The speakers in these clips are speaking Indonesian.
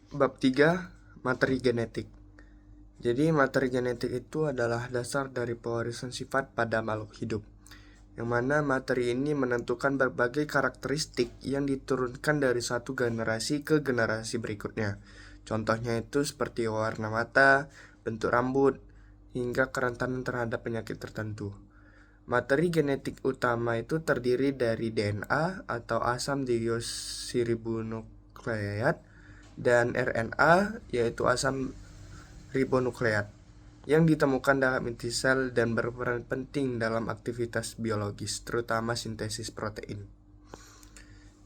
Bab 3, materi genetik. Jadi materi genetik itu adalah dasar dari pewarisan sifat pada makhluk hidup, yang mana materi ini menentukan berbagai karakteristik yang diturunkan dari satu generasi ke generasi berikutnya. Contohnya itu seperti warna mata, bentuk rambut, hingga kerentanan terhadap penyakit tertentu. Materi genetik utama itu terdiri dari DNA atau asam deoksiribonukleat dan RNA yaitu asam ribonukleat yang ditemukan dalam inti sel dan berperan penting dalam aktivitas biologis, terutama sintesis protein.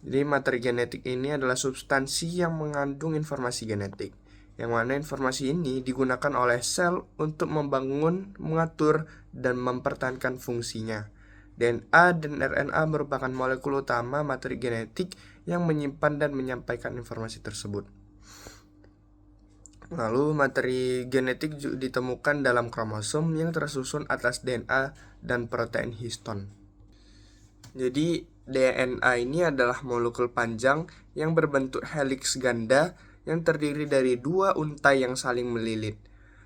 Jadi materi genetik ini adalah substansi yang mengandung informasi genetik, yang mana informasi ini digunakan oleh sel untuk membangun, mengatur, dan mempertahankan fungsinya. DNA dan RNA merupakan molekul utama materi genetik yang menyimpan dan menyampaikan informasi tersebut. Lalu materi genetik ditemukan dalam kromosom yang tersusun atas DNA dan protein histon. Jadi DNA ini adalah molekul panjang yang berbentuk heliks ganda yang terdiri dari dua untai yang saling melilit.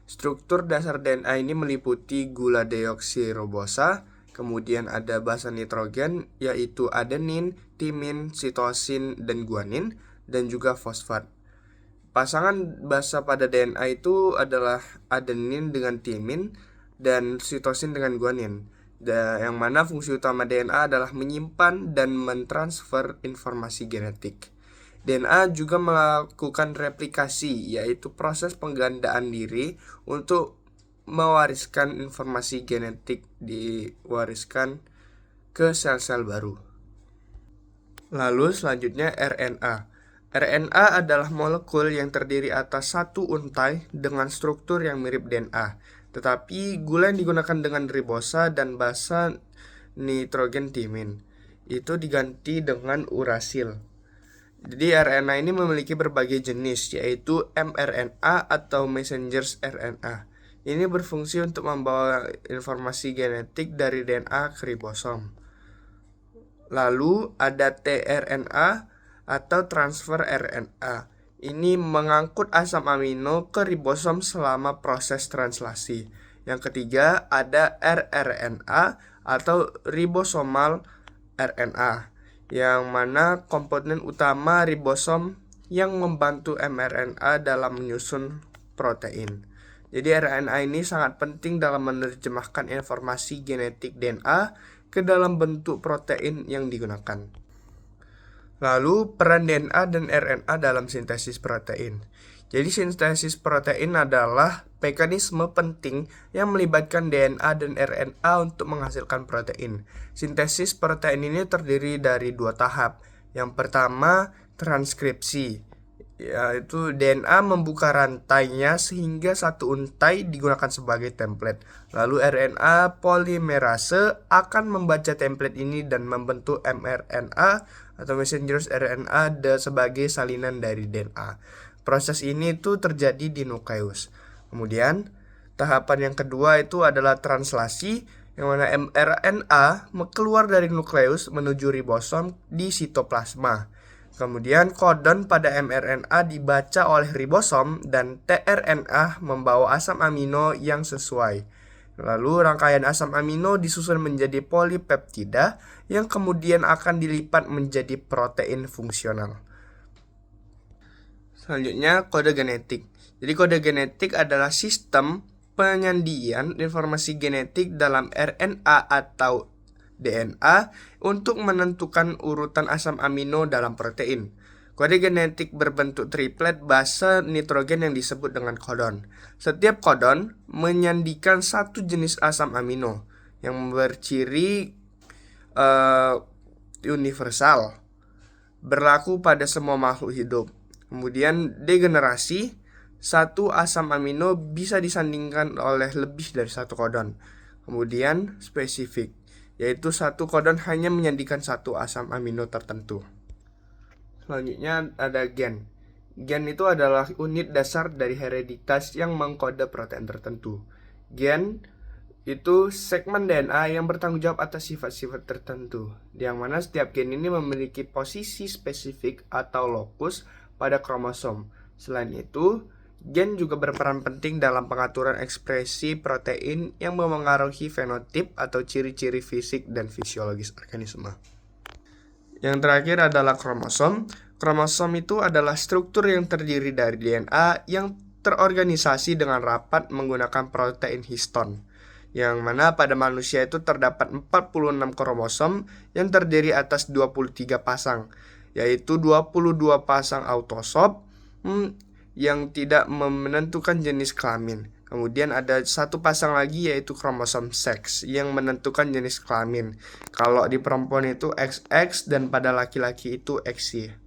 Struktur dasar DNA ini meliputi gula deoksiribosa, kemudian ada basa nitrogen yaitu adenin, timin, sitosin, dan guanin, dan juga fosfat. Pasangan basa pada DNA itu adalah adenin dengan timin dan sitosin dengan guanin. Yang mana fungsi utama DNA adalah menyimpan dan mentransfer informasi genetik. DNA juga melakukan replikasi, yaitu proses penggandaan diri untuk mewariskan informasi genetik diwariskan ke sel-sel baru. Lalu selanjutnya RNA. RNA adalah molekul yang terdiri atas satu untai dengan struktur yang mirip DNA, tetapi gula yang digunakan dengan ribosa dan basa nitrogen timin itu diganti dengan urasil. Jadi RNA ini memiliki berbagai jenis, yaitu mRNA atau messenger RNA. Ini berfungsi untuk membawa informasi genetik dari DNA ke ribosom. Lalu ada tRNA atau transfer RNA. Ini mengangkut asam amino ke ribosom selama proses translasi. Yang ketiga ada rRNA atau ribosomal RNA, yang mana komponen utama ribosom yang membantu mRNA dalam menyusun protein. Jadi RNA ini sangat penting dalam menerjemahkan informasi genetik DNA ke dalam bentuk protein yang digunakan. Lalu, peran DNA dan RNA dalam sintesis protein. Jadi, sintesis protein adalah mekanisme penting yang melibatkan DNA dan RNA untuk menghasilkan protein. Sintesis protein ini terdiri dari dua tahap. Yang pertama, transkripsi, yaitu DNA membuka rantainya sehingga satu untai digunakan sebagai template. Lalu RNA polimerase akan membaca template ini dan membentuk mRNA atau messenger RNA sebagai salinan dari DNA. Proses ini itu terjadi di nukleus. Kemudian tahapan yang kedua itu adalah translasi, yang mana mRNA keluar dari nukleus menuju ribosom di sitoplasma. Kemudian kodon pada mRNA dibaca oleh ribosom dan tRNA membawa asam amino yang sesuai. Lalu rangkaian asam amino disusun menjadi polipeptida yang kemudian akan dilipat menjadi protein fungsional. Selanjutnya kode genetik. Jadi kode genetik adalah sistem penyandian informasi genetik dalam RNA atau DNA untuk menentukan urutan asam amino dalam protein. Kode genetik berbentuk triplet basa nitrogen yang disebut dengan kodon. Setiap kodon menyandikan satu jenis asam amino yang berciri universal, berlaku pada semua makhluk hidup. Kemudian degenerasi, satu asam amino bisa disandingkan oleh lebih dari satu kodon. Kemudian spesifik, yaitu satu kodon hanya menyandikan satu asam amino tertentu. Selanjutnya ada gen. Gen itu adalah unit dasar dari hereditas yang mengkode protein tertentu. Gen itu segmen DNA yang bertanggung jawab atas sifat-sifat tertentu, yang mana setiap gen ini memiliki posisi spesifik atau lokus pada kromosom. Selain itu, gen juga berperan penting dalam pengaturan ekspresi protein yang memengaruhi fenotip atau ciri-ciri fisik dan fisiologis organisme. Yang terakhir adalah kromosom. Kromosom itu adalah struktur yang terdiri dari DNA yang terorganisasi dengan rapat menggunakan protein histon, yang mana pada manusia itu terdapat 46 kromosom yang terdiri atas 23 pasang, yaitu 22 pasang autosop yang tidak menentukan jenis kelamin. Kemudian ada satu pasang lagi yaitu kromosom seks yang menentukan jenis kelamin. Kalau di perempuan itu XX dan pada laki-laki itu XY.